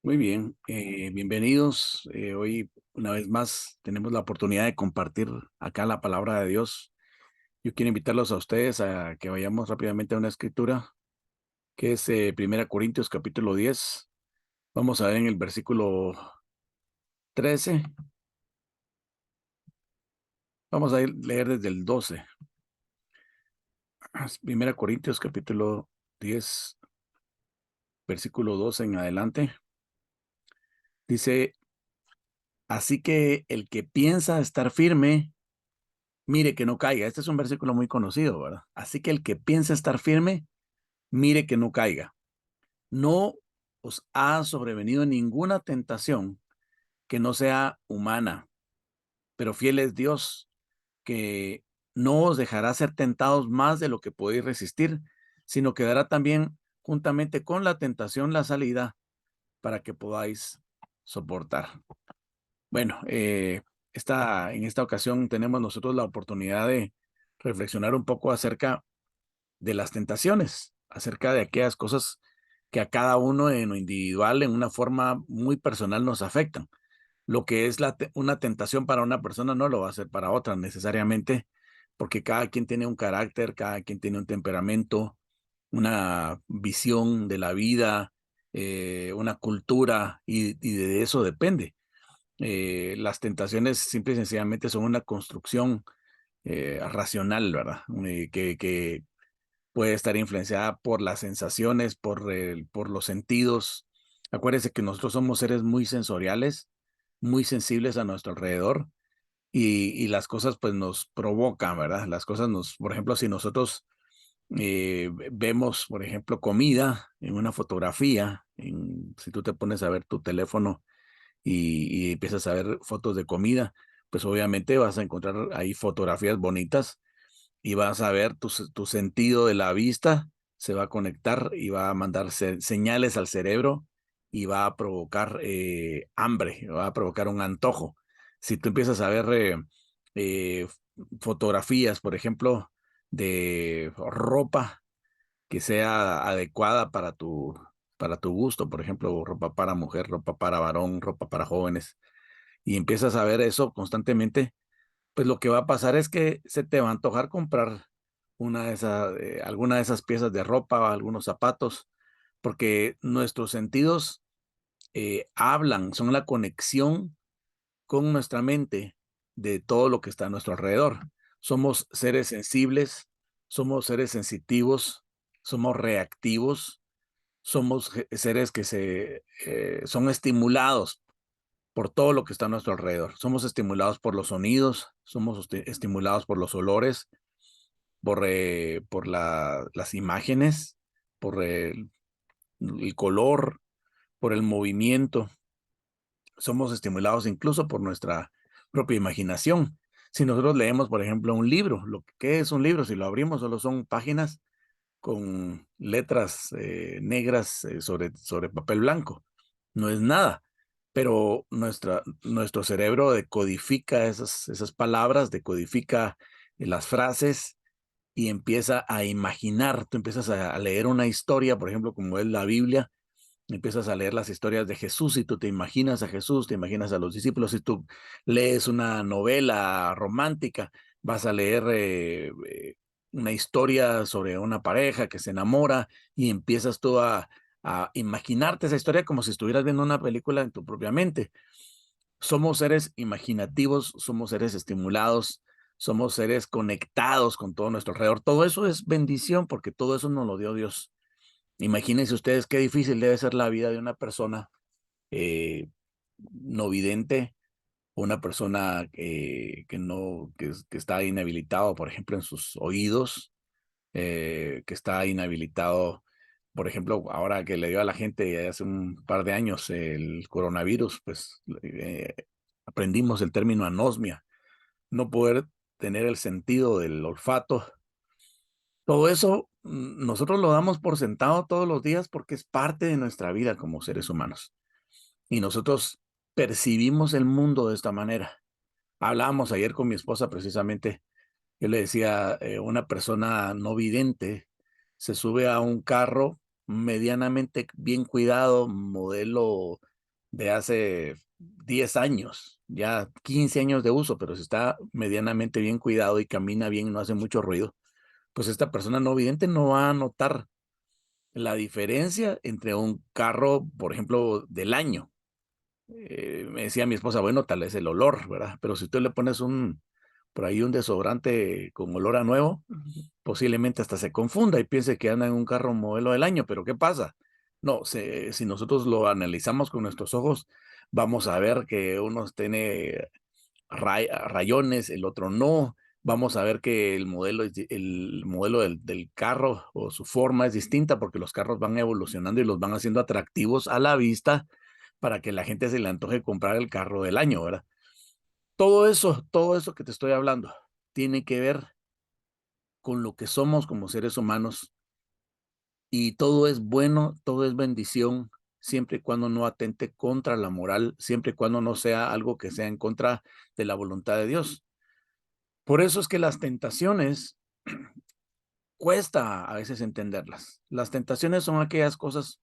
Muy bien, bienvenidos. Hoy, una vez más, tenemos la oportunidad de compartir acá la palabra de Dios. Yo quiero invitarlos a ustedes a que vayamos rápidamente a una escritura, que es 1 Corintios capítulo 10. Vamos a ver en el versículo 13. Vamos a leer desde el 12. 1 Corintios capítulo 10, versículo 12 en adelante. Dice, así que el que piensa estar firme, mire que no caiga. Este es un versículo muy conocido, ¿verdad? Así que el que piensa estar firme, mire que no caiga. No os ha sobrevenido ninguna tentación que no sea humana, pero fiel es Dios, que no os dejará ser tentados más de lo que podéis resistir, sino que dará también juntamente con la tentación la salida para que podáis soportar. Bueno, en esta ocasión tenemos nosotros la oportunidad de reflexionar un poco acerca de las tentaciones, acerca de aquellas cosas que a cada uno en lo individual, en una forma muy personal, nos afectan. Lo que es una tentación para una persona no lo va a ser para otra necesariamente, porque cada quien tiene un carácter, cada quien tiene un temperamento, una visión de la vida, una cultura, y de eso depende. Las tentaciones simple y sencillamente son una construcción racional, ¿verdad? Que puede estar influenciada por las sensaciones, por los sentidos. Acuérdense que nosotros somos seres muy sensoriales, muy sensibles a nuestro alrededor y las cosas pues nos provocan, ¿verdad? Las cosas por ejemplo, si nosotros vemos, por ejemplo, comida en una fotografía, si tú te pones a ver tu teléfono y empiezas a ver fotos de comida, pues obviamente vas a encontrar ahí fotografías bonitas y vas a ver tu sentido de la vista, se va a conectar y va a mandar señales al cerebro y va a provocar hambre, va a provocar un antojo. Si tú empiezas a ver eh, fotografías, por ejemplo, de ropa que sea adecuada para tu gusto, por ejemplo, ropa para mujer, ropa para varón, ropa para jóvenes, y empiezas a ver eso constantemente, pues lo que va a pasar es que se te va a antojar comprar alguna de esas piezas de ropa o algunos zapatos, porque nuestros sentidos hablan, son la conexión con nuestra mente de todo lo que está a nuestro alrededor. Somos seres sensibles, somos seres sensitivos, somos reactivos, somos seres que son estimulados por todo lo que está a nuestro alrededor. Somos estimulados por los sonidos, somos estimulados por los olores, por las imágenes, por el color, por el movimiento. Somos estimulados incluso por nuestra propia imaginación. Si nosotros leemos, por ejemplo, un libro, ¿qué es un libro? Si lo abrimos, solo son páginas con letras negras sobre papel blanco. No es nada, pero nuestro cerebro decodifica esas palabras, decodifica las frases y empieza a imaginar. Tú empiezas a leer una historia, por ejemplo, como es la Biblia, empiezas a leer las historias de Jesús y tú te imaginas a Jesús, te imaginas a los discípulos. Si tú lees una novela romántica, vas a leer una historia sobre una pareja que se enamora y empiezas tú a imaginarte esa historia como si estuvieras viendo una película en tu propia mente. Somos seres imaginativos, somos seres estimulados, somos seres conectados con todo nuestro alrededor. Todo eso es bendición porque todo eso nos lo dio Dios. Imagínense ustedes qué difícil debe ser la vida de una persona eh, no vidente, una persona que está inhabilitado, por ejemplo, en sus oídos, que está inhabilitado, por ejemplo, ahora que le dio a la gente hace un par de años el coronavirus, pues aprendimos el término anosmia, no poder tener el sentido del olfato. Todo eso nosotros lo damos por sentado todos los días porque es parte de nuestra vida como seres humanos. Y nosotros percibimos el mundo de esta manera. Hablábamos ayer con mi esposa precisamente. Yo le decía, una persona no vidente se sube a un carro medianamente bien cuidado, modelo de hace 10 años, ya 15 años de uso, pero si está medianamente bien cuidado y camina bien, no hace mucho ruido, pues esta persona no vidente no va a notar la diferencia entre un carro, por ejemplo, del año. Me decía mi esposa, bueno, tal vez el olor, ¿verdad? Pero si tú le pones por ahí un desodorante con olor a nuevo, posiblemente hasta se confunda y piense que anda en un carro modelo del año, pero ¿qué pasa? No, si nosotros lo analizamos con nuestros ojos, vamos a ver que uno tiene rayones, el otro no. Vamos a ver que el modelo del carro o su forma es distinta porque los carros van evolucionando y los van haciendo atractivos a la vista para que la gente se le antoje comprar el carro del año, ¿verdad? Todo eso que te estoy hablando tiene que ver con lo que somos como seres humanos y todo es bueno, todo es bendición, siempre y cuando no atente contra la moral, siempre y cuando no sea algo que sea en contra de la voluntad de Dios. Por eso es que las tentaciones cuesta a veces entenderlas. Las tentaciones son aquellas cosas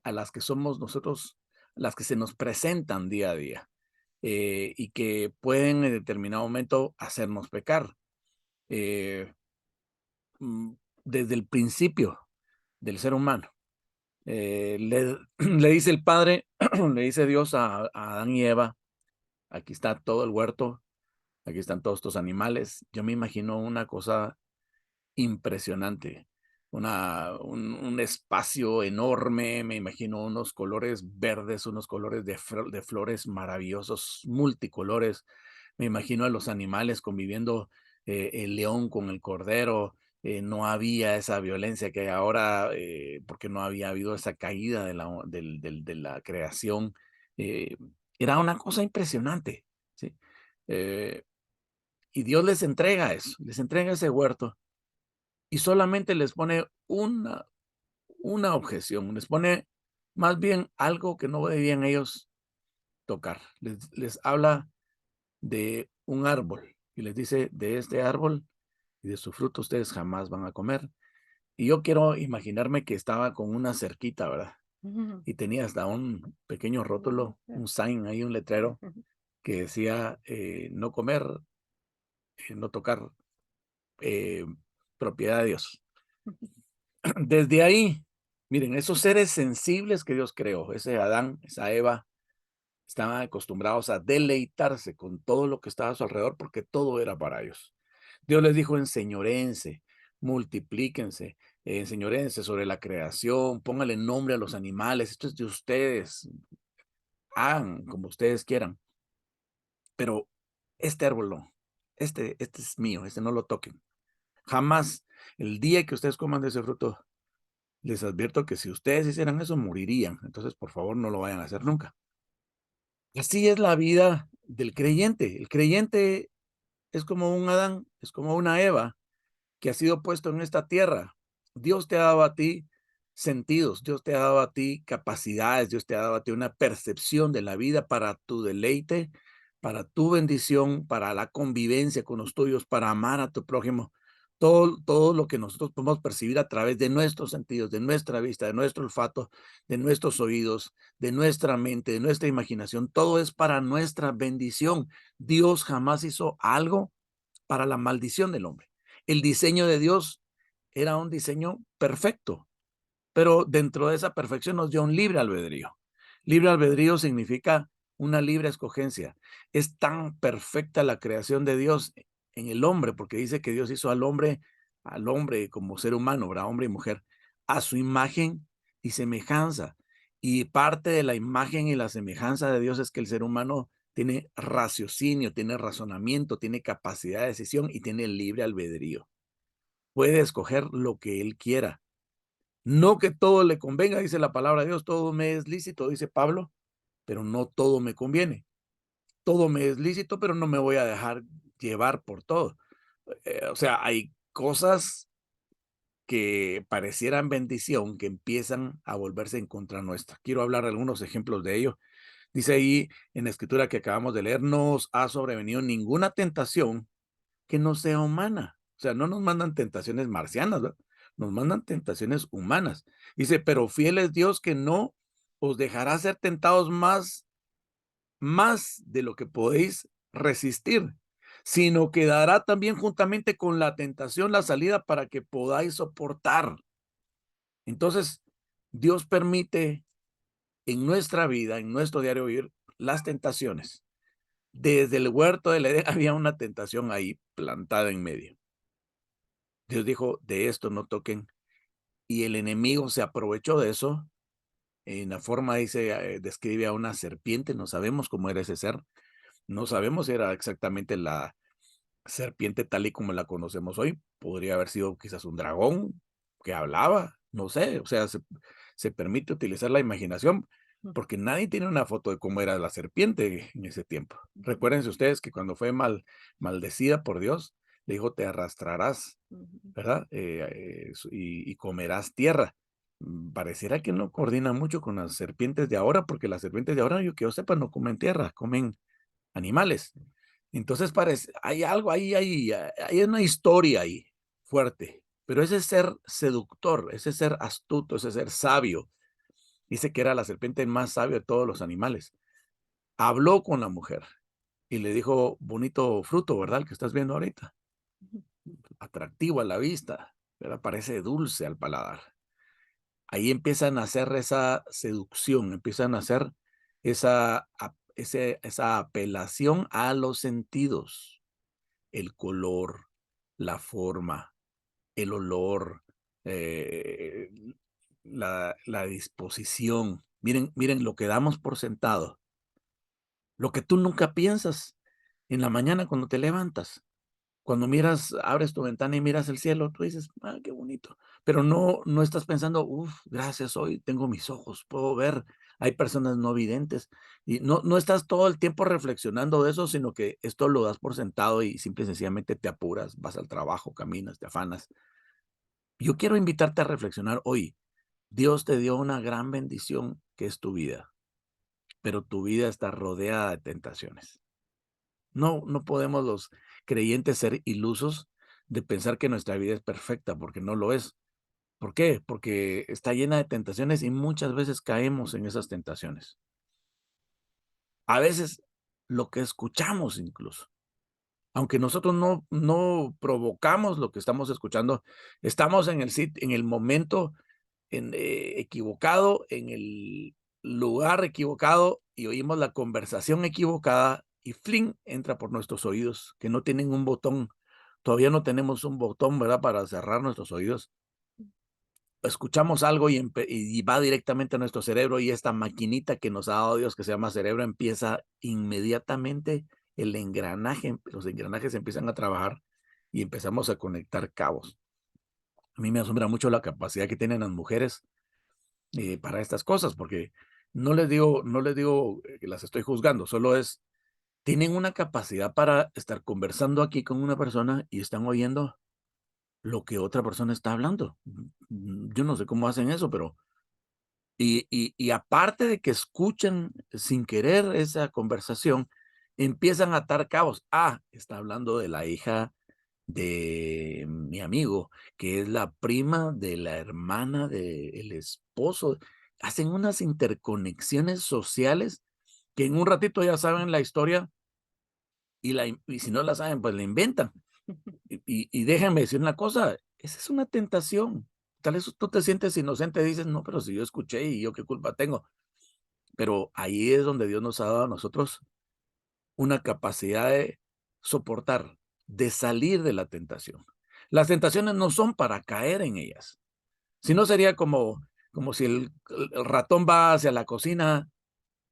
a las que somos nosotros, las que se nos presentan día a día y que pueden en determinado momento hacernos pecar. Eh, mm, Desde el principio del ser humano, le dice el Padre, le dice Dios a Adán y Eva, aquí está todo el huerto, aquí están todos estos animales. Yo me imagino una cosa impresionante, un espacio enorme, me imagino unos colores verdes, unos colores de flores maravillosos, multicolores, me imagino a los animales conviviendo, el león con el cordero, no había esa violencia que hay ahora, porque no había habido esa caída de la creación, eh, era una cosa impresionante, ¿sí? Eh, y Dios les entrega eso, les entrega ese huerto y solamente les pone una objeción, les pone más bien algo que no debían ellos tocar. Les habla de un árbol y les dice, de este árbol y de su fruto ustedes jamás van a comer. Y yo quiero imaginarme que estaba con una cerquita, ¿verdad? Ujú. Y tenía hasta un pequeño rótulo, un sign ahí, un letrero que decía, no comer, no tocar, eh, propiedad de Dios. Desde ahí, miren, esos seres sensibles que Dios creó, ese Adán, esa Eva, estaban acostumbrados a deleitarse con todo lo que estaba a su alrededor porque todo era para ellos. Dios les dijo, enseñoréense, multiplíquense, enseñoréense sobre la creación, pónganle nombre a los animales, esto es de ustedes, hagan como ustedes quieran, pero este árbol no, este es mío, este no lo toquen. Jamás, el día que ustedes coman de ese fruto, les advierto que si ustedes hicieran eso, morirían. Entonces, por favor, no lo vayan a hacer nunca. Así es la vida del creyente. El creyente es como un Adán, es como una Eva que ha sido puesto en esta tierra. Dios te ha dado a ti sentidos, Dios te ha dado a ti capacidades, Dios te ha dado a ti una percepción de la vida para tu deleite, para tu bendición, para la convivencia con los tuyos, para amar a tu prójimo. Todo lo que nosotros podemos percibir a través de nuestros sentidos, de nuestra vista, de nuestro olfato, de nuestros oídos, de nuestra mente, de nuestra imaginación, todo es para nuestra bendición. Dios jamás hizo algo para la maldición del hombre. El diseño de Dios era un diseño perfecto, pero dentro de esa perfección nos dio un libre albedrío. Libre albedrío significa una libre escogencia. Es tan perfecta la creación de Dios en el hombre, porque dice que Dios hizo al hombre como ser humano, ¿verdad? Hombre y mujer, a su imagen y semejanza. Y parte de la imagen y la semejanza de Dios es que el ser humano tiene raciocinio, tiene razonamiento, tiene capacidad de decisión y tiene libre albedrío. Puede escoger lo que él quiera. No que todo le convenga, dice la palabra de Dios, todo me es lícito, dice Pablo, pero no todo me conviene. Todo me es lícito, pero no me voy a dejar llevar por todo. O sea, hay cosas que parecieran bendición que empiezan a volverse en contra nuestra. Quiero hablar de algunos ejemplos de ello. Dice ahí en la escritura que acabamos de leer, no os ha sobrevenido ninguna tentación que no sea humana. O sea, no nos mandan tentaciones marcianas, ¿verdad? Nos mandan tentaciones humanas. Dice, pero fiel es Dios que no os dejará ser tentados más de lo que podéis resistir, sino que dará también juntamente con la tentación la salida para que podáis soportar. Entonces, Dios permite en nuestra vida, en nuestro diario vivir, las tentaciones. Desde el huerto del Edén había una tentación ahí plantada en medio. Dios dijo, de esto no toquen, y el enemigo se aprovechó de eso. En la forma dice, describe a una serpiente, no sabemos cómo era ese ser, no sabemos si era exactamente la serpiente tal y como la conocemos hoy, podría haber sido quizás un dragón que hablaba, no sé, o sea, se permite utilizar la imaginación, porque nadie tiene una foto de cómo era la serpiente en ese tiempo. Recuérdense ustedes que cuando fue maldecida por Dios, le dijo, te arrastrarás, ¿verdad? Y comerás tierra. Pareciera que no coordina mucho con las serpientes de ahora, porque las serpientes de ahora, yo que yo sepa, no comen tierra, comen animales. Entonces parece, hay algo ahí, hay una historia ahí fuerte, pero ese ser seductor, ese ser astuto, ese ser sabio, dice que era la serpiente más sabia de todos los animales. Habló con la mujer y le dijo, bonito fruto, ¿verdad? El que estás viendo ahorita, atractivo a la vista, ¿verdad? Parece dulce al paladar. Ahí empiezan a hacer esa seducción, empiezan a hacer esa apelación a los sentidos, el color, la forma, el olor, eh, la disposición. Miren lo que damos por sentado, lo que tú nunca piensas en la mañana cuando te levantas. Cuando miras, abres tu ventana y miras el cielo, tú dices, ah, qué bonito, pero no estás pensando, uf, gracias, hoy tengo mis ojos, puedo ver, hay personas no videntes, y no estás todo el tiempo reflexionando de eso, sino que esto lo das por sentado y simple y sencillamente te apuras, vas al trabajo, caminas, te afanas. Yo quiero invitarte a reflexionar hoy. Dios te dio una gran bendición que es tu vida, pero tu vida está rodeada de tentaciones. No podemos los creyentes ser ilusos de pensar que nuestra vida es perfecta, porque no lo es. ¿Por qué? Porque está llena de tentaciones y muchas veces caemos en esas tentaciones. A veces lo que escuchamos incluso, aunque nosotros no provocamos lo que estamos escuchando, estamos en el momento equivocado, en el lugar equivocado y oímos la conversación equivocada y ¡fling! Entra por nuestros oídos, que no tienen un botón. Todavía no tenemos un botón, ¿verdad? Para cerrar nuestros oídos. Escuchamos algo y va directamente a nuestro cerebro y esta maquinita que nos ha dado Dios, que se llama cerebro, empieza inmediatamente los engranajes empiezan a trabajar y empezamos a conectar cabos. A mí me asombra mucho la capacidad que tienen las mujeres para estas cosas, porque no les digo que las estoy juzgando, solo tienen una capacidad para estar conversando aquí con una persona y están oyendo lo que otra persona está hablando. Yo no sé cómo hacen eso, pero y aparte de que escuchan sin querer esa conversación, empiezan a atar cabos. Ah, está hablando de la hija de mi amigo, que es la prima de la hermana del esposo. Hacen unas interconexiones sociales que en un ratito ya saben la historia y si no la saben, pues la inventan. Y déjenme decir una cosa, esa es una tentación. Tal vez tú te sientes inocente y dices, no, pero si yo escuché y yo qué culpa tengo. Pero ahí es donde Dios nos ha dado a nosotros una capacidad de soportar, de salir de la tentación. Las tentaciones no son para caer en ellas, sino sería como si el ratón va hacia la cocina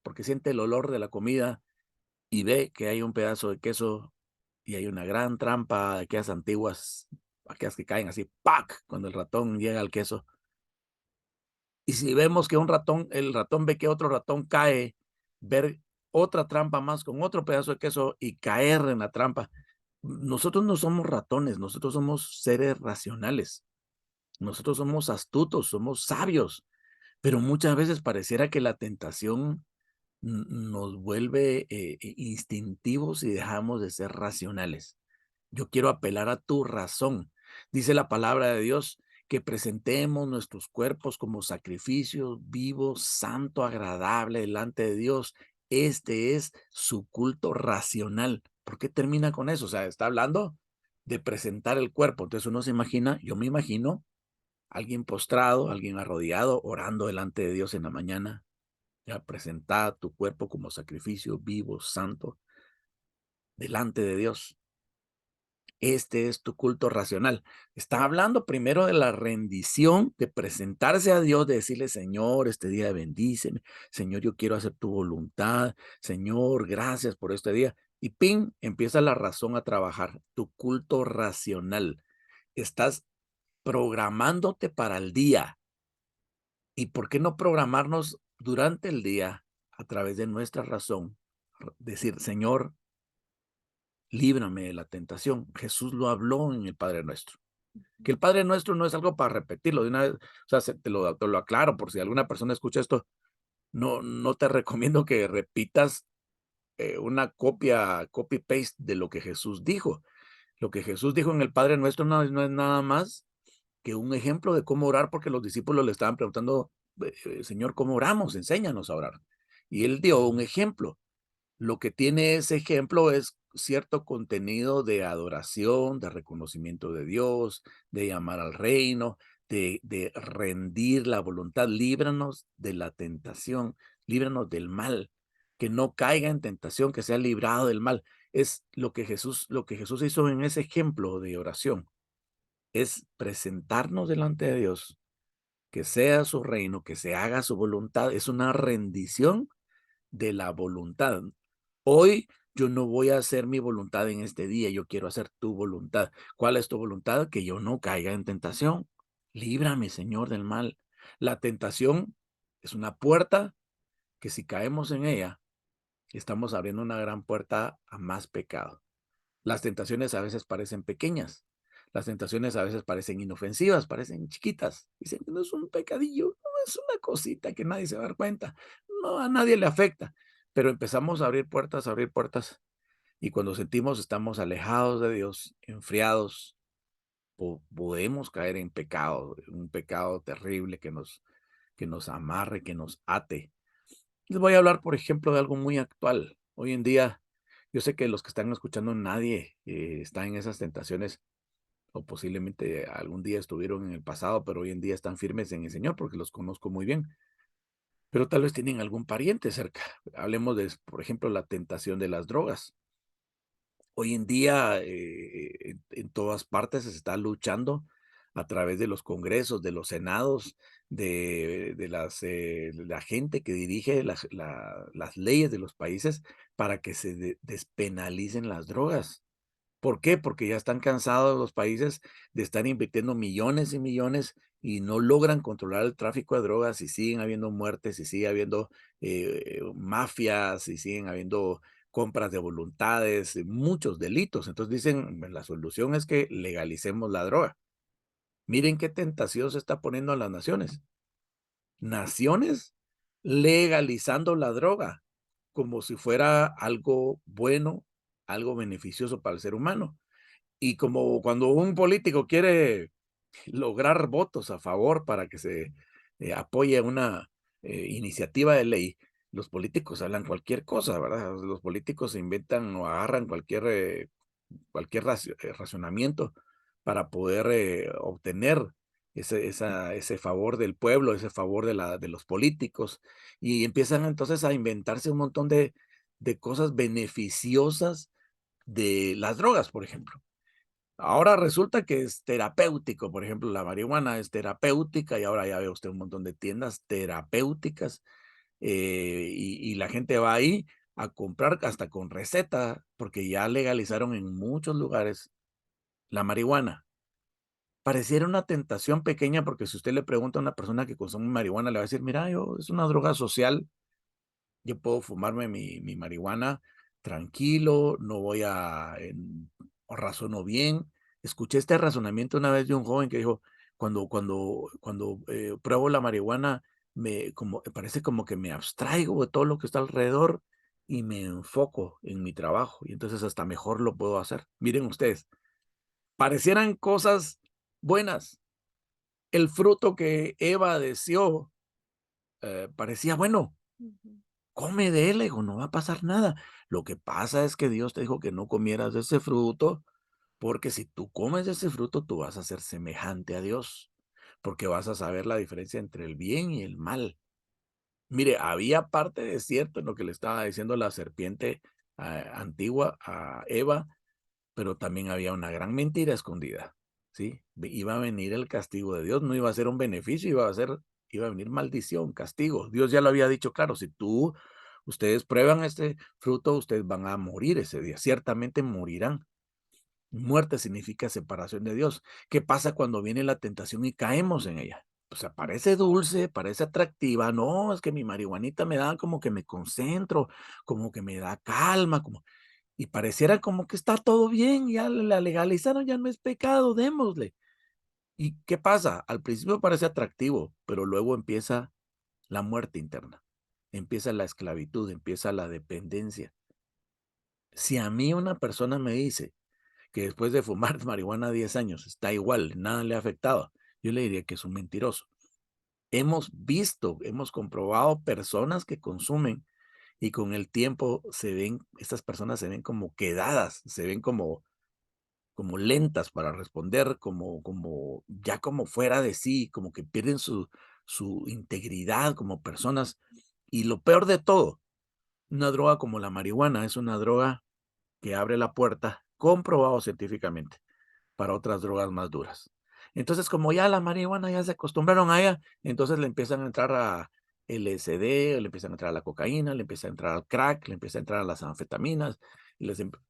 porque siente el olor de la comida y ve que hay un pedazo de queso y hay una gran trampa de aquellas antiguas, aquellas que caen así, ¡pac! Cuando el ratón llega al queso. Y si vemos que el ratón ve que otro ratón cae, ver otra trampa más con otro pedazo de queso y caer en la trampa. Nosotros no somos ratones, nosotros somos seres racionales, nosotros somos astutos, somos sabios, pero muchas veces pareciera que la tentación nos vuelve instintivos y dejamos de ser racionales. Yo quiero apelar a tu razón. Dice la palabra de Dios que presentemos nuestros cuerpos como sacrificio vivo, santo, agradable delante de Dios. Este es su culto racional. ¿Por qué termina con eso? O sea, está hablando de presentar el cuerpo. Entonces uno se imagina, yo me imagino, alguien postrado, alguien arrodillado, orando delante de Dios en la mañana. Ya presenta tu cuerpo como sacrificio vivo, santo, delante de Dios. Este es tu culto racional. Está hablando primero de la rendición, de presentarse a Dios, de decirle, Señor, este día bendíceme. Señor, yo quiero hacer tu voluntad. Señor, gracias por este día. Y ping, empieza la razón a trabajar. Tu culto racional. Estás programándote para el día. ¿Y por qué no programarnos durante el día a través de nuestra razón? Decir, Señor, líbrame de la tentación. Jesús lo habló en el Padre Nuestro. Que el Padre Nuestro no es algo para repetirlo de una vez, o sea, te lo aclaro por si alguna persona escucha esto, no te recomiendo que repitas una copy-paste de lo que Jesús dijo. Lo que Jesús dijo en el Padre Nuestro no es nada más que un ejemplo de cómo orar, porque los discípulos le estaban preguntando, Señor, ¿cómo oramos? Enséñanos a orar. Y él dio un ejemplo. Lo que tiene ese ejemplo es cierto contenido de adoración, de reconocimiento de Dios, de llamar al reino, de rendir la voluntad. Líbranos de la tentación, líbranos del mal, que no caiga en tentación, que sea librado del mal. Es lo que Jesús hizo en ese ejemplo de oración, es presentarnos delante de Dios, que sea su reino, que se haga su voluntad. Es una rendición de la voluntad. Hoy yo no voy a hacer mi voluntad en este día, yo quiero hacer tu voluntad. ¿Cuál es tu voluntad? Que yo no caiga en tentación. Líbrame, Señor, del mal. La tentación es una puerta que si caemos en ella, estamos abriendo una gran puerta a más pecado. Las tentaciones a veces parecen pequeñas. Las tentaciones a veces parecen inofensivas, parecen chiquitas. Dicen, no es un pecadillo, no es una cosita que nadie se va a dar cuenta. No, a nadie le afecta. Pero empezamos a abrir puertas. Y cuando sentimos estamos alejados de Dios, enfriados, podemos caer en pecado, un pecado terrible que nos amarre, que nos ate. Les voy a hablar, por ejemplo, de algo muy actual. Hoy en día, yo sé que los que están escuchando, nadie está en esas tentaciones o posiblemente algún día estuvieron en el pasado, pero hoy en día están firmes en el Señor porque los conozco muy bien. Pero tal vez tienen algún pariente cerca. Hablemos de, por ejemplo, la tentación de las drogas. Hoy en día, en todas partes se está luchando a través de los congresos, de los senados, de la gente que dirige las leyes de los países para que se despenalicen las drogas. ¿Por qué? Porque ya están cansados los países de estar invirtiendo millones y millones y no logran controlar el tráfico de drogas y siguen habiendo muertes y sigue habiendo mafias y siguen habiendo compras de voluntades, muchos delitos. Entonces dicen, la solución es que legalicemos la droga. Miren qué tentación se está poniendo a las naciones. Naciones legalizando la droga como si fuera algo bueno, algo beneficioso para el ser humano. Y como cuando un político quiere lograr votos a favor para que se apoye una iniciativa de ley, los políticos hablan cualquier cosa, ¿verdad? Los políticos se inventan o agarran cualquier racionamiento para poder obtener ese favor del pueblo, ese favor de los políticos, y empiezan entonces a inventarse un montón de cosas beneficiosas de las drogas, por ejemplo. Ahora resulta que es terapéutico, por ejemplo, la marihuana es terapéutica y ahora ya ve usted un montón de tiendas terapéuticas y la gente va ahí a comprar hasta con receta porque ya legalizaron en muchos lugares la marihuana. Pareciera una tentación pequeña porque si usted le pregunta a una persona que consume marihuana, le va a decir, mira, es una droga social, yo puedo fumarme mi marihuana tranquilo, no voy o razono bien. Escuché este razonamiento una vez de un joven que dijo, cuando pruebo la marihuana, parece como que me abstraigo de todo lo que está alrededor y me enfoco en mi trabajo y entonces hasta mejor lo puedo hacer. Miren ustedes, parecieran cosas buenas, El fruto que Eva deseó parecía bueno. Ujú. Come de él, le dijo, no va a pasar nada. Lo que pasa es que Dios te dijo que no comieras de ese fruto, porque si tú comes de ese fruto, tú vas a ser semejante a Dios, porque vas a saber la diferencia entre el bien y el mal. Mire, había parte de cierto en lo que le estaba diciendo la serpiente antigua a Eva, pero también había una gran mentira escondida, ¿sí? Iba a venir el castigo de Dios, no iba a ser un beneficio, iba a venir maldición, castigo. Dios ya lo había dicho claro, si ustedes prueban este fruto, ustedes van a morir ese día, ciertamente morirán. Muerte significa separación de Dios. ¿Qué pasa cuando viene la tentación y caemos en ella? O sea, parece dulce, parece atractiva. No, es que mi marihuanita me da como que me concentro, como que me da calma, y pareciera como que está todo bien, ya la legalizaron, ya no es pecado, démosle. ¿Y qué pasa? Al principio parece atractivo, pero luego empieza la muerte interna, empieza la esclavitud, empieza la dependencia. Si a mí una persona me dice que después de fumar marihuana 10 años está igual, nada le ha afectado, yo le diría que es un mentiroso. Hemos visto, hemos comprobado personas que consumen y con el tiempo estas personas se ven como quedadas, se ven como lentas para responder, ya como fuera de sí, como que pierden su integridad como personas. Y lo peor de todo, una droga como la marihuana es una droga que abre la puerta, comprobado científicamente, para otras drogas más duras. Entonces, como ya la marihuana ya se acostumbraron a ella, entonces le empiezan a entrar a LSD, le empiezan a entrar a la cocaína, le empieza a entrar al crack, le empieza a entrar a las anfetaminas,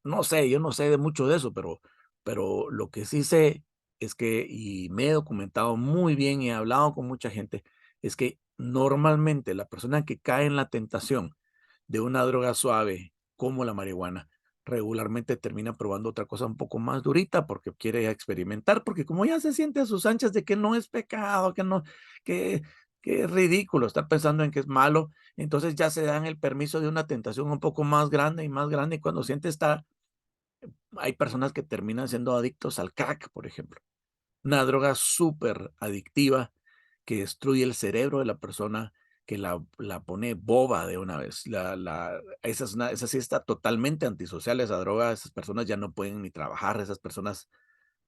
no sé, yo no sé de mucho de eso, pero lo que sí sé es que, y me he documentado muy bien y he hablado con mucha gente, es que normalmente la persona que cae en la tentación de una droga suave como la marihuana, regularmente termina probando otra cosa un poco más durita porque quiere experimentar, porque como ya se siente a sus anchas de que no es pecado, que, que es ridículo estar pensando en que es malo, entonces ya se dan el permiso de una tentación un poco más grande, y cuando siente hay personas que terminan siendo adictos al crack, por ejemplo, una droga súper adictiva que destruye el cerebro de la persona, que la pone boba de una vez. Esa sí está totalmente antisocial, esa droga. Esas personas ya no pueden ni trabajar, esas personas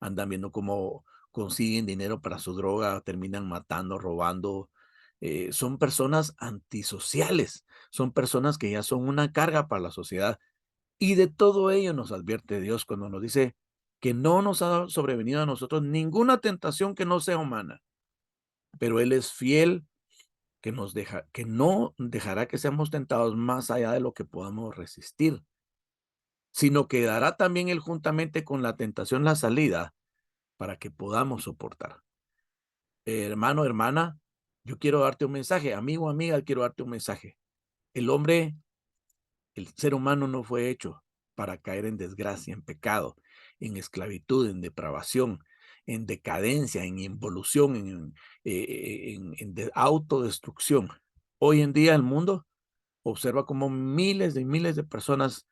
andan viendo cómo consiguen dinero para su droga, terminan matando, robando. Son personas antisociales, son personas que ya son una carga para la sociedad. Y de todo ello nos advierte Dios cuando nos dice que no nos ha sobrevenido a nosotros ninguna tentación que no sea humana, pero Él es fiel, que no dejará que seamos tentados más allá de lo que podamos resistir, sino que dará también Él juntamente con la tentación la salida para que podamos soportar. Hermano, hermana, yo quiero darte un mensaje, amigo, amiga, quiero darte un mensaje. El hombre El ser humano no fue hecho para caer en desgracia, en pecado, en esclavitud, en depravación, en decadencia, en involución, en autodestrucción. Hoy en día el mundo observa cómo miles y miles de personas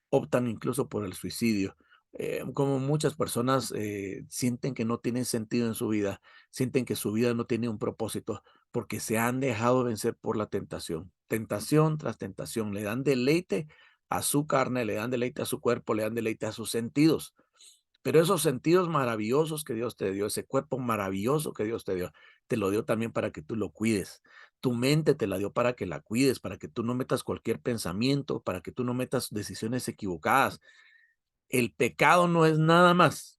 optan incluso por el suicidio, como muchas personas sienten que no tienen sentido en su vida, sienten que su vida no tiene un propósito, porque se han dejado vencer por la tentación. Tentación tras tentación, le dan deleite a su carne, le dan deleite a su cuerpo, le dan deleite a sus sentidos. Pero esos sentidos maravillosos que Dios te dio, ese cuerpo maravilloso que Dios te lo dio también para que tú lo cuides. Tu mente te la dio para que la cuides, para que tú no metas cualquier pensamiento, para que tú no metas decisiones equivocadas. El pecado no es nada más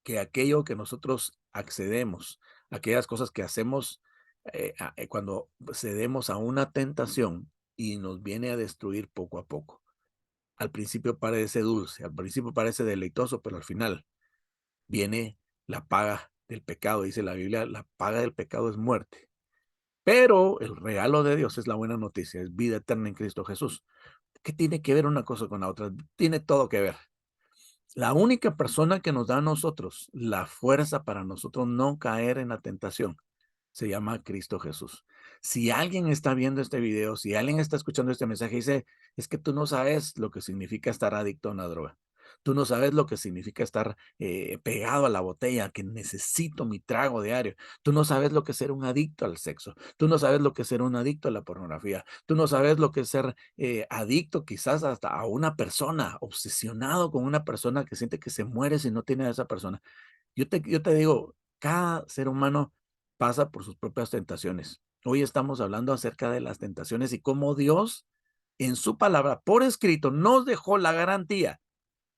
que aquello que nosotros accedemos, aquellas cosas que hacemos cuando cedemos a una tentación y nos viene a destruir poco a poco. Al principio parece dulce, al principio parece deleitoso, pero al final viene la paga del pecado. Dice la Biblia, la paga del pecado es muerte. Pero el regalo de Dios es la buena noticia, es vida eterna en Cristo Jesús. ¿Qué tiene que ver una cosa con la otra? Tiene todo que ver. La única persona que nos da a nosotros la fuerza para nosotros no caer en la tentación se llama Cristo Jesús. Si alguien está viendo este video, si alguien está escuchando este mensaje y dice, es que tú no sabes lo que significa estar adicto a una droga. Tú no sabes lo que significa estar pegado a la botella, que necesito mi trago diario. Tú no sabes lo que es ser un adicto al sexo. Tú no sabes lo que es ser un adicto a la pornografía. Tú no sabes lo que es ser adicto quizás hasta a una persona, obsesionado con una persona que siente que se muere si no tiene a esa persona. Yo te digo, cada ser humano pasa por sus propias tentaciones. Hoy estamos hablando acerca de las tentaciones y cómo Dios, en su palabra, por escrito, nos dejó la garantía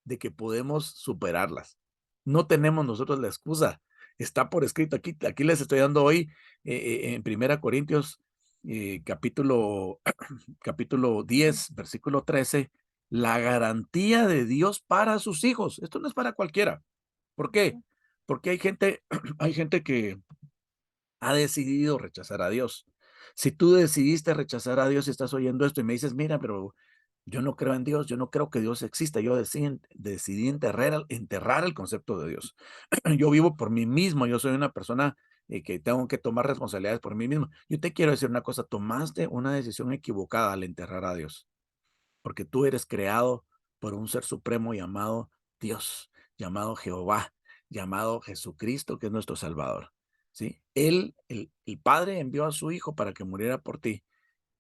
de que podemos superarlas. No tenemos nosotros la excusa. Está por escrito aquí les estoy dando hoy en Primera Corintios, capítulo, capítulo 10, versículo 13, la garantía de Dios para sus hijos. Esto no es para cualquiera. ¿Por qué? Porque hay gente, hay gente que ha decidido rechazar a Dios. Si tú decidiste rechazar a Dios y estás oyendo esto y me dices, mira, pero yo no creo en Dios, yo no creo que Dios exista, yo decidí enterrar el concepto de Dios. Yo vivo por mí mismo, yo soy una persona que tengo que tomar responsabilidades por mí mismo. Yo te quiero decir una cosa, tomaste una decisión equivocada al enterrar a Dios porque tú eres creado por un ser supremo llamado Dios, llamado Jehová, llamado Jesucristo, que es nuestro Salvador. ¿Sí? El Padre envió a su Hijo para que muriera por ti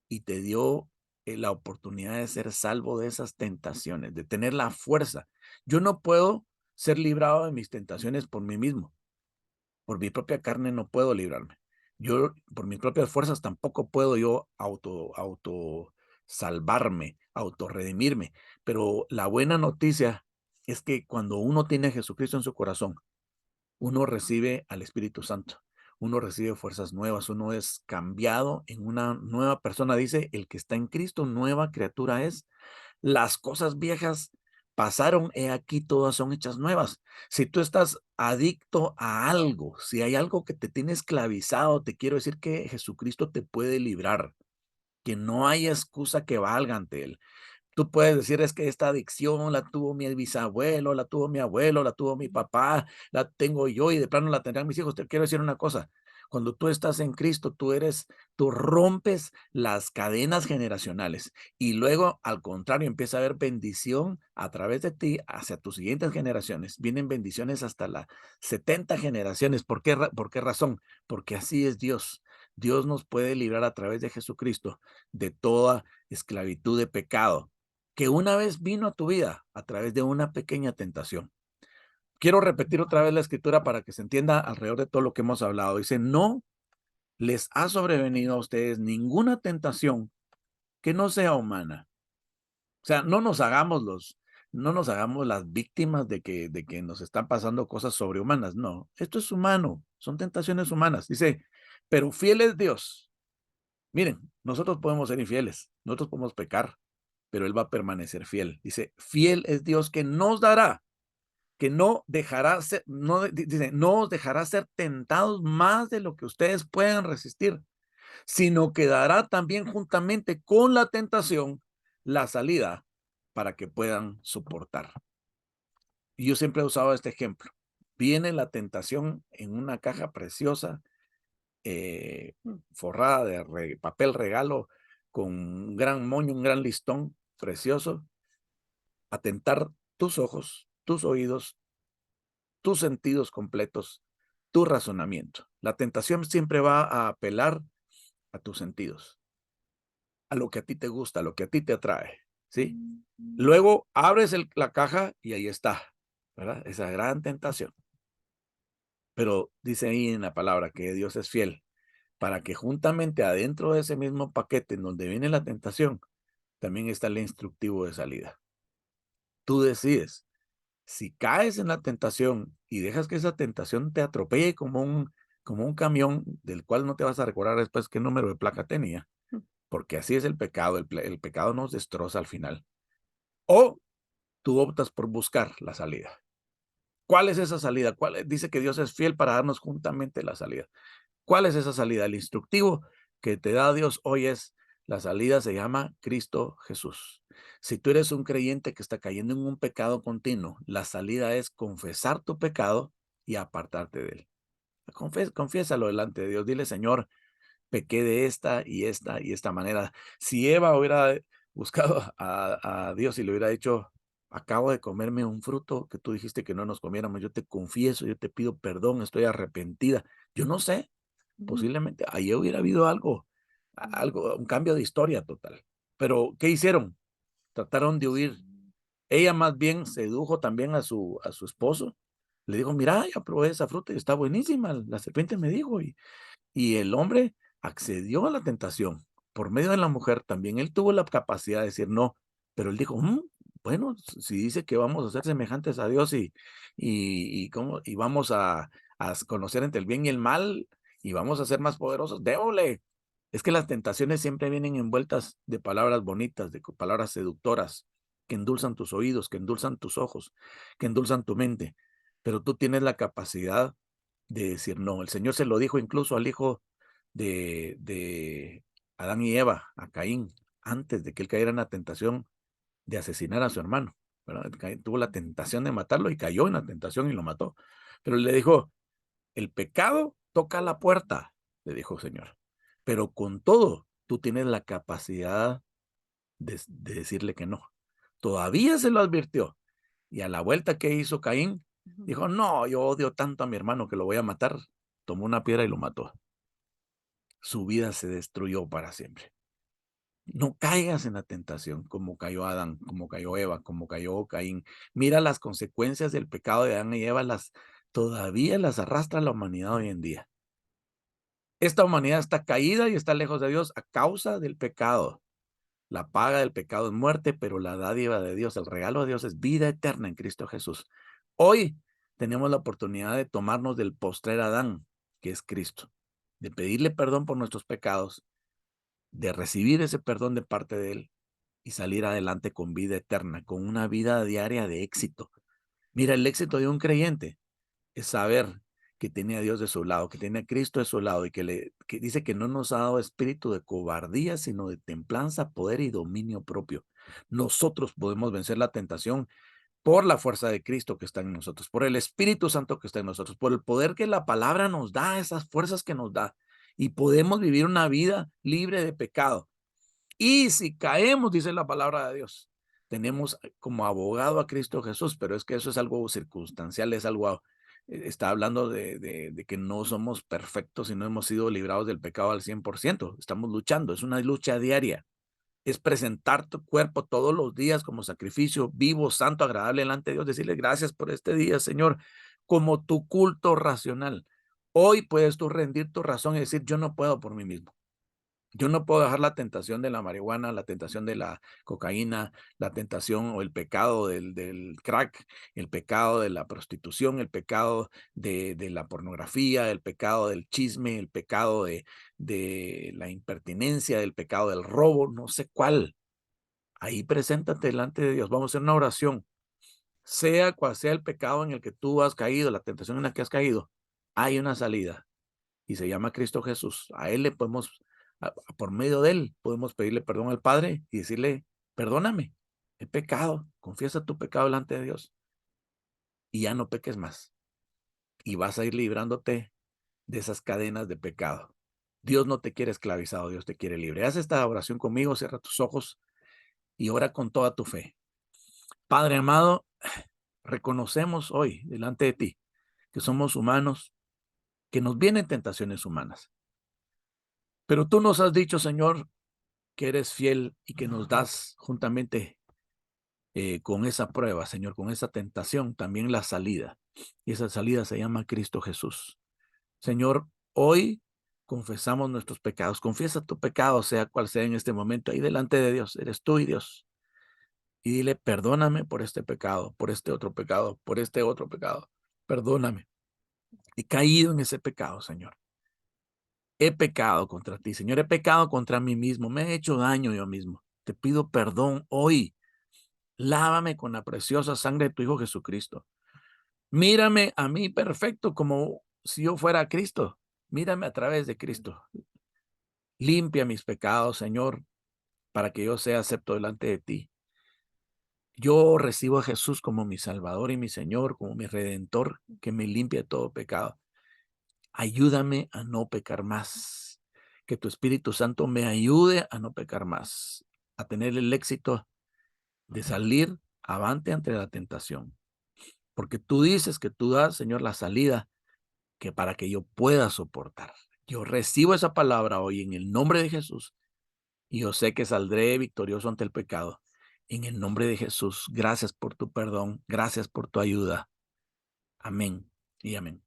y te dio la oportunidad de ser salvo de esas tentaciones, de tener la fuerza. Yo no puedo ser librado de mis tentaciones por mí mismo. Por mi propia carne no puedo librarme. Yo, por mis propias fuerzas, tampoco puedo yo auto salvarme, auto redimirme. Pero la buena noticia es que cuando uno tiene a Jesucristo en su corazón, uno recibe al Espíritu Santo, uno recibe fuerzas nuevas, uno es cambiado en una nueva persona. Dice, el que está en Cristo, nueva criatura es. Las cosas viejas pasaron, he aquí todas son hechas nuevas. Si tú estás adicto a algo, si hay algo que te tiene esclavizado, te quiero decir que Jesucristo te puede librar, que no hay excusa que valga ante él. Tú puedes decir, es que esta adicción la tuvo mi bisabuelo, la tuvo mi abuelo, la tuvo mi papá, la tengo yo y de plano la tendrán mis hijos. Te quiero decir una cosa, cuando tú estás en Cristo, tú rompes las cadenas generacionales y luego, al contrario, empieza a haber bendición a través de ti hacia tus siguientes generaciones. Vienen bendiciones hasta las 70 generaciones. ¿Por qué razón? Porque así es Dios. Dios nos puede librar a través de Jesucristo de toda esclavitud de pecado que una vez vino a tu vida a través de una pequeña tentación. Quiero repetir otra vez la escritura para que se entienda alrededor de todo lo que hemos hablado. Dice, no les ha sobrevenido a ustedes ninguna tentación que no sea humana. O sea, no nos hagamos las víctimas de que nos están pasando cosas sobrehumanas. No, esto es humano, son tentaciones humanas. Dice, pero fiel es Dios. Miren, nosotros podemos ser infieles, nosotros podemos pecar, pero Él va a permanecer fiel. Dice, fiel es Dios que nos dará, que no dejará ser, no, dice, no os dejará ser tentados más de lo que ustedes puedan resistir, sino que dará también juntamente con la tentación la salida para que puedan soportar. Y yo siempre he usado este ejemplo. Viene la tentación en una caja preciosa, forrada de papel regalo, con un gran moño, un gran listón precioso, a tentar tus ojos, tus oídos, tus sentidos completos, tu razonamiento. La tentación siempre va a apelar a tus sentidos, a lo que a ti te gusta, a lo que a ti te atrae, ¿sí? Luego abres la caja y ahí está, ¿verdad? Esa gran tentación. Pero dice ahí en la palabra que Dios es fiel para que juntamente adentro de ese mismo paquete en donde viene la tentación, también está el instructivo de salida. Tú decides. Si caes en la tentación y dejas que esa tentación te atropelle como un camión del cual no te vas a recordar después qué número de placa tenía, porque así es el pecado, el pecado nos destroza al final. O tú optas por buscar la salida. ¿Cuál es esa salida? Dice que Dios es fiel para darnos juntamente la salida. ¿Cuál es esa salida? El instructivo que te da Dios hoy es, la salida se llama Cristo Jesús. Si tú eres un creyente que está cayendo en un pecado continuo, la salida es confesar tu pecado y apartarte de él. Confiésalo delante de Dios. Dile, Señor, pequé de esta y esta manera. Si Eva hubiera buscado a Dios y le hubiera dicho, acabo de comerme un fruto que tú dijiste que no nos comiéramos, yo te confieso, yo te pido perdón, estoy arrepentida. Yo no sé, posiblemente ahí hubiera habido algo, algo, un cambio de historia total. Pero, ¿qué hicieron? Trataron de huir. Ella más bien sedujo también a su esposo. Le dijo, mira, ya probé esa fruta y está buenísima. La serpiente me dijo, y el hombre accedió a la tentación por medio de la mujer. También él tuvo la capacidad de decir no, pero él dijo, bueno, si dice que vamos a ser semejantes a Dios y vamos a conocer entre el bien y el mal y vamos a ser más poderosos, démosle. Es que las tentaciones siempre vienen envueltas de palabras bonitas, de palabras seductoras, que endulzan tus oídos, que endulzan tus ojos, que endulzan tu mente. Pero tú tienes la capacidad de decir no. El Señor se lo dijo incluso al hijo de Adán y Eva, a Caín, antes de que él cayera en la tentación de asesinar a su hermano, ¿verdad? Caín tuvo la tentación de matarlo y cayó en la tentación y lo mató. Pero le dijo, el pecado toca la puerta, le dijo el Señor. Pero con todo, tú tienes la capacidad de decirle que no. Todavía se lo advirtió. Y a la vuelta que hizo Caín, dijo, no, yo odio tanto a mi hermano que lo voy a matar. Tomó una piedra y lo mató. Su vida se destruyó para siempre. No caigas en la tentación como cayó Adán, como cayó Eva, como cayó Caín. Mira las consecuencias del pecado de Adán y Eva, todavía las arrastra la humanidad hoy en día. Esta humanidad está caída y está lejos de Dios a causa del pecado. La paga del pecado es muerte, pero la dádiva de Dios, el regalo de Dios es vida eterna en Cristo Jesús. Hoy tenemos la oportunidad de tomarnos del postrer Adán, que es Cristo, de pedirle perdón por nuestros pecados, de recibir ese perdón de parte de Él y salir adelante con vida eterna, con una vida diaria de éxito. Mira, el éxito de un creyente es saber que tiene a Dios de su lado, que tiene a Cristo de su lado y que dice que no nos ha dado espíritu de cobardía, sino de templanza, poder y dominio propio. Nosotros podemos vencer la tentación por la fuerza de Cristo que está en nosotros, por el Espíritu Santo que está en nosotros, por el poder que la palabra nos da, esas fuerzas que nos da, y podemos vivir una vida libre de pecado. Y si caemos, dice la palabra de Dios, tenemos como abogado a Cristo Jesús, pero es que eso es algo circunstancial, es algo, está hablando de que no somos perfectos y no hemos sido librados del pecado al 100%. Estamos luchando, es una lucha diaria. Es presentar tu cuerpo todos los días como sacrificio vivo, santo, agradable delante de Dios. Decirle gracias por este día, Señor, como tu culto racional. Hoy puedes tú rendir tu razón y decir, yo no puedo por mí mismo. Yo no puedo dejar la tentación de la marihuana, la tentación de la cocaína, la tentación o el pecado del crack, el pecado de la prostitución, el pecado de la pornografía, el pecado del chisme, el pecado de la impertinencia, el pecado del robo, no sé cuál. Ahí preséntate delante de Dios. Vamos a hacer una oración. Sea cual sea el pecado en el que tú has caído, la tentación en la que has caído, hay una salida y se llama Cristo Jesús. A Él le podemos, por medio de Él, podemos pedirle perdón al Padre y decirle, perdóname, he pecado, confiesa tu pecado delante de Dios y ya no peques más. Y vas a ir librándote de esas cadenas de pecado. Dios no te quiere esclavizado, Dios te quiere libre. Haz esta oración conmigo, cierra tus ojos y ora con toda tu fe. Padre amado, reconocemos hoy delante de ti que somos humanos, que nos vienen tentaciones humanas. Pero tú nos has dicho, Señor, que eres fiel y que nos das juntamente con esa prueba, Señor, con esa tentación, también la salida. Y esa salida se llama Cristo Jesús. Señor, hoy confesamos nuestros pecados. Confiesa tu pecado, sea cual sea en este momento, ahí delante de Dios. Eres tú y Dios. Y dile, perdóname por este pecado, por este otro pecado, por este otro pecado. Perdóname. He caído en ese pecado, Señor. He pecado contra ti, Señor. He pecado contra mí mismo. Me he hecho daño yo mismo. Te pido perdón hoy. Lávame con la preciosa sangre de tu Hijo Jesucristo. Mírame a mí perfecto como si yo fuera Cristo. Mírame a través de Cristo. Limpia mis pecados, Señor, para que yo sea acepto delante de ti. Yo recibo a Jesús como mi Salvador y mi Señor, como mi Redentor, que me limpia de todo pecado. Ayúdame a no pecar más. Que tu Espíritu Santo me ayude a no pecar más, a tener el éxito de salir avante ante la tentación. Porque tú dices que tú das, Señor, la salida que para que yo pueda soportar. Yo recibo esa palabra hoy en el nombre de Jesús y yo sé que saldré victorioso ante el pecado. En el nombre de Jesús, gracias por tu perdón, gracias por tu ayuda. Amén y amén.